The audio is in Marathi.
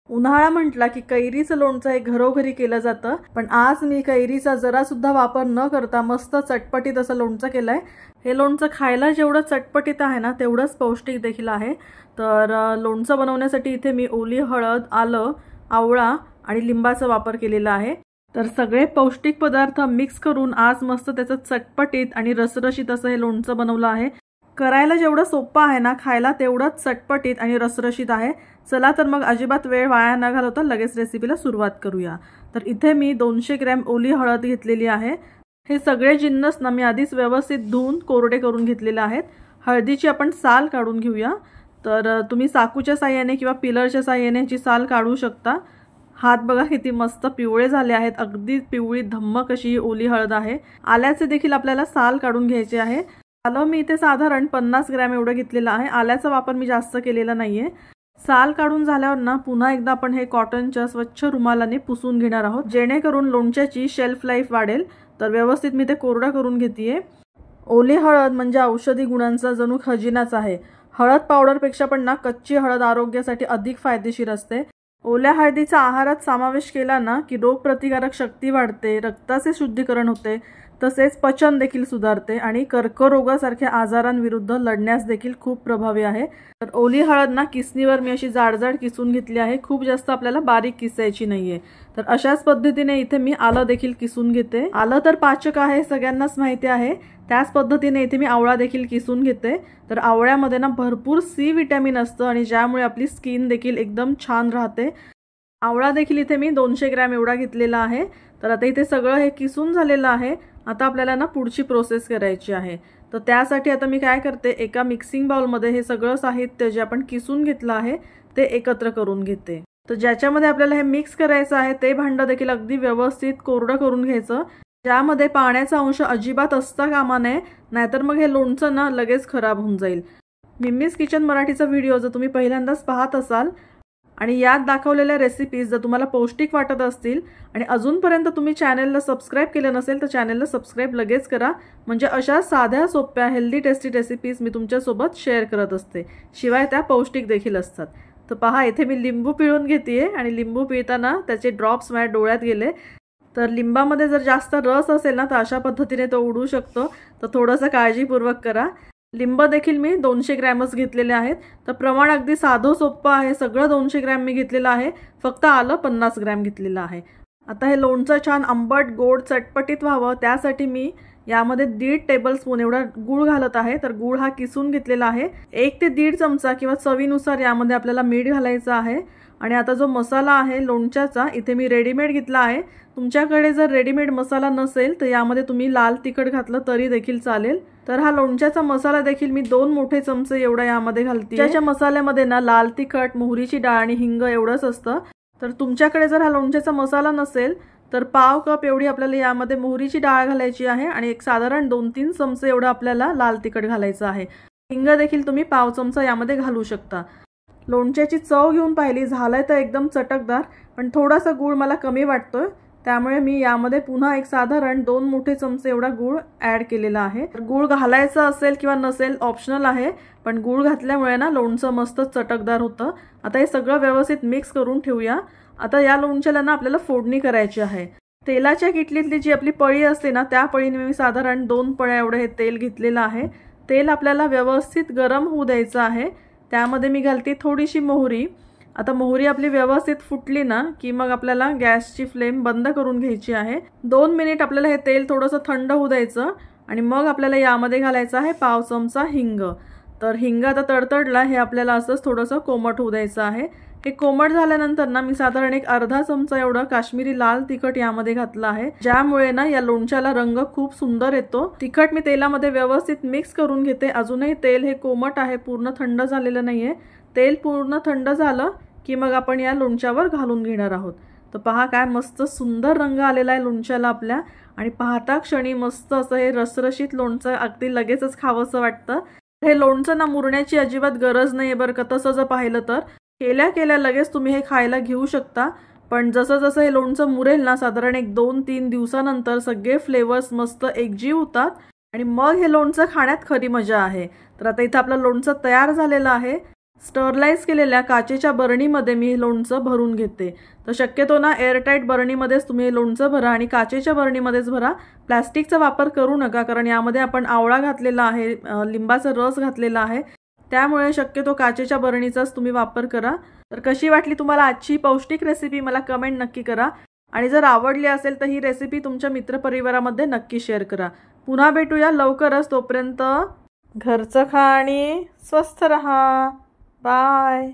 उन्हाळा म्हटला की कैरीचं लोणचं हे घरोघरी केलं जातं, पण आज मी कैरीचा जरा सुद्धा वापर न करता मस्त चटपटीत असं लोणचं केलंय। हे लोणचं खायला जेवढं चटपटीत आहे ना तेवढंच पौष्टिक देखील आहे। तर लोणचं बनवण्यासाठी इथे मी ओली हळद, आलं, आवळा आणि लिंबाचा वापर केलेला आहे। तर सगळे पौष्टिक पदार्थ मिक्स करून आज मस्त त्याचं चटपटीत आणि रसरशीत असं हे लोणचं बनवलं आहे। करायला जेवढं सोपं आहे ना, खायला तेवढंच चटपटीत आणि रसरशीत आहे। चला तर मग अजिबात वेळ वाया न घालवता लगेच रेसिपीला सुरुवात करूया। तर इथे मी 200 ग्रॅम ओली हळद घेतलेली आहे। हे सगळे जिन्नस ना मी आधीच व्यवस्थित धुवून कोरडे करून घेतलेले आहेत। हळदीची आपण साल काढून घेऊया। तर तुम्ही चाकूच्या साहाय्याने किंवा पिलरच्या साहाय्याने ची साल काढू शकता। हात बघा किती मस्त पिवळे झाले आहेत, अगदी पिवळी धम्मक अशी ओली हळद आहे। आल्याचे देखील आपल्याला साल काढून घ्यायचे आहे। आलं मी इथे साधारण 50 ग्रॅम एवढं घेतलेलं आहे। आल्याचा वापर मी जास्त केलेला नाहीये। साल काढून झाल्यावर ना पुन्हा एकदा आपण हे कॉटनच्या स्वच्छ रुमालाने पुसून घेणार आहोत, जेणेकरून लोणच्याची शेल्फ लाईफ वाढेल। तर व्यवस्थित मी ते कोरडा करून घेतेय। ओली हळद म्हणजे औषधी गुणांचा जणू खजिनाच आहे। हळद पावडरपेक्षा पण ना कच्ची हळद आरोग्यासाठी अधिक फायदेशीर असते। ओल्या हळदीचा आहारात समावेश केला ना की रोगप्रतिकारक शक्ती वाढते, रक्ताचे शुद्धीकरण होते, तसेच पचन देखील सुधारते आणि कर्करोगासारख्या आजारांविरुद्ध लढण्यास देखील खूप प्रभावी आहे। तर ओली हळद ना किसणीवर मी अशी जाडजाड किसून घेतली आहे। खूप जास्त आपल्याला बारीक किसायची नाहीये। तर अशाच पद्धतीने इथे मी आलं देखील किसून घेते। आलं तर पाचक आहे, सगळ्यांनाच माहिती आहे। त्याच पद्धतीने इथे मी आवळा देखील किसून घेते। तर आवळ्यामध्ये ना भरपूर सी विटॅमिन असतं आणि ज्यामुळे आपली स्किन देखील एकदम छान राहते। आवळा देखील इथे मी 200 ग्रॅम एवढा घेतलेला आहे। तर आता इथे सगळं हे किसून झालेलं आहे। आता आपल्याला ना पुढची प्रोसेस करायची आहे। तर त्यासाठी आता मी काय करते, एका मिक्सिंग बाउलमध्ये हे सगळं साहित्य जे आपण किसून घेतलं आहे ते एकत्र करून घेते। तर ज्याच्यामध्ये आपल्याला हे मिक्स करायचं आहे ते भांडं देखील अगदी व्यवस्थित कोरडं करून घ्यायचं, ज्यामध्ये पाण्याचा अंश अजिबात असता कामा नये, नाहीतर मग हे लोणचं ना लगेच खराब होऊन जाईल। मिम्मीज किचन मराठीचा व्हिडिओ जर तुम्ही पहिल्यांदाच पाहत असाल आणि यात दाखवलेल्या रेसिपीज जर तुम्हाला पौष्टिक वाटत असतील आणि अजूनपर्यंत तुम्ही चॅनलला सबस्क्राइब केलं नसेल तर चॅनलला सबस्क्राइब लगेच करा, म्हणजे अशा साध्या सोप्या हेल्दी टेस्टी रेसिपीज मी तुमच्यासोबत शेअर करत असते। शिवाय त्या पौष्टिक देखील असतात। तर पहा इथे मी लिंबू पिळून घेतेय आणि लिंबू पिळताना त्याचे ड्रॉप्स माझ्या डोळ्यात गेले। तर लिंबामध्ये जर जास्त रस असेल ना तर अशा पद्धतीने तो उडू शकतो, तर थोडंसं काळजीपूर्वक करा। लिंब देखील मी 200 ग्रॅमच घेतलेले आहेत। तर प्रमाण अगदी साधं सोपं आहे। सगळं 200 ग्रॅम मी घेतलेलं आहे, फक्त आलं 50 ग्रॅम घेतलेलं आहे। आता हे लोणचं छान आंबट गोड चटपटीत व्हावं त्यासाठी मी यामध्ये 1.5 टेबलस्पून एवढा गूळ घालत आहे। तर गूळ हा किसून घेतलेला आहे। 1 ते 1.5 चमचा किंवा चवीनुसार यामध्ये आपल्याला मीठ घालायचं आहे। आणि आता जो मसाला आहे लोणच्याचा इथे मी रेडीमेड घेतला आहे। तुमच्याकडे जर रेडीमेड मसाला नसेल तर यामध्ये तुम्ही लाल तिखट घातलं तरी देखील चालेल। तर हा लोणच्याचा मसाला देखील मी 2 मोठे चमचे एवढा यामध्ये घालते। त्याच्या मसाल्यामध्ये ना लाल तिखट, मोहरीची डाळ आणि हिंग एवढंच असतं। तर तुमच्याकडे जर हा लोणच्याचा मसाला नसेल तर पाव कप एवढी आपल्याला यामध्ये मोहरीची डाळ घालायची आहे आणि एक साधारण 2-3 चमचे एवढं आपल्याला लाल तिखट घालायचं आहे। हिंग देखील तुम्ही पाव चमचा यामध्ये घालू शकता। लोणच्याची चव घेऊन पाहिली, झालंय तर एकदम चटकदार, पण थोडासा गूळ मला कमी वाटतोय, त्यामुळे मी यामध्ये पुन्हा एक साधारण 2 मोठे चमचे एवढा गूळ ऍड केलेला आहे। गूळ घालायचा असेल किंवा नसेल ऑप्शनल आहे, पण गूळ घातल्यामुळे ना लोणचं मस्त चटकदार होतं। आता हे सगळं व्यवस्थित मिक्स करून ठेवूया। आता या लोणच्याला ना आपल्याला फोडणी करायची आहे। तेलाच्या किटलीतली जी आपली पळी असते ना त्या पळीने मी साधारण 2 पळ्या एवढं हे तेल घेतलेलं आहे। तेल आपल्याला व्यवस्थित गरम होऊ द्यायचं आहे। त्यामध्ये मी घालते थोडीशी मोहरी। आता मोहरी आपली व्यवस्थित फुटली ना की मग आपल्याला गॅसची फ्लेम बंद करून घ्यायची आहे। 2 मिनिट आपल्याला हे तेल थोडंसं थंड होऊ द्यायचं आणि मग आपल्याला यामध्ये घालायचं आहे पाव चमचा हिंग। तर हिंग आता तडतडला, हे आपल्याला असंच थोडंसं कोमट होऊ द्यायचं आहे। हे कोमट झाल्यानंतर ना मी साधारण एक अर्धा चमचा एवढा काश्मीरी लाल तिखट यामध्ये घातला आहे, ज्यामुळे ना या लोणच्याला रंग खूप सुंदर येतो। तिखट मी तेलामध्ये व्यवस्थित मिक्स करून घेते। अजूनही तेल हे कोमट आहे, पूर्ण थंड झालेलं नाहीये। तेल पूर्ण थंड झालं की मग आपण या लोणच्यावर घालून घेणार आहोत। तर पहा काय मस्त सुंदर रंग आलेला आहे लोणच्याला आपल्या, आणि पाहता क्षणी मस्त असं हे रसरशीत लोणचं अगदी लगेचच खावंसं वाटतं। हे लोणचं ना मुरण्याची अजिबात गरज नाही बरं का। तसं जर पाहिलं तर केल्या केल्या लगेच तुम्ही हे खायला घेऊ शकता, पण जसं जसं हे लोणचं मुरेल ना साधारण 1-2-3 दिवसानंतर सगळे फ्लेवर्स मस्त एकजीव होतात आणि मग हे लोणचं खाण्यात खरी मजा आहे। तर आता इथं आपलं लोणचं तयार झालेलं आहे। स्टरलाइज केलेल्या काचेच्या बरणीमध्ये मी हे लोणचं भरून घेते. तर शक्यतो ना एअरटाईट बरणीमध्येच तुम्ही हे लोणचं भरा आणि काचेच्या बरणीमध्येच भरा. प्लॅस्टिकचा वापर करू नका, कारण यामध्ये आपण आवळा घातलेला आहे, लिंबाचा रस घातलेला आहे. त्यामुळे शक्यतो काचेच्या बरणीचाच तुम्ही वापर करा. तर कशी वाटली तुम्हाला आजची पौष्टिक रेसिपी मला कमेंट नक्की करा. आणि जर आवडली असेल तर ही रेसिपी तुमच्या मित्रपरिवारामध्ये नक्की शेअर करा. पुन्हा भेटूया लवकरच. तोपर्यंत घरचं खा आणि स्वस्थ रहा. बाय.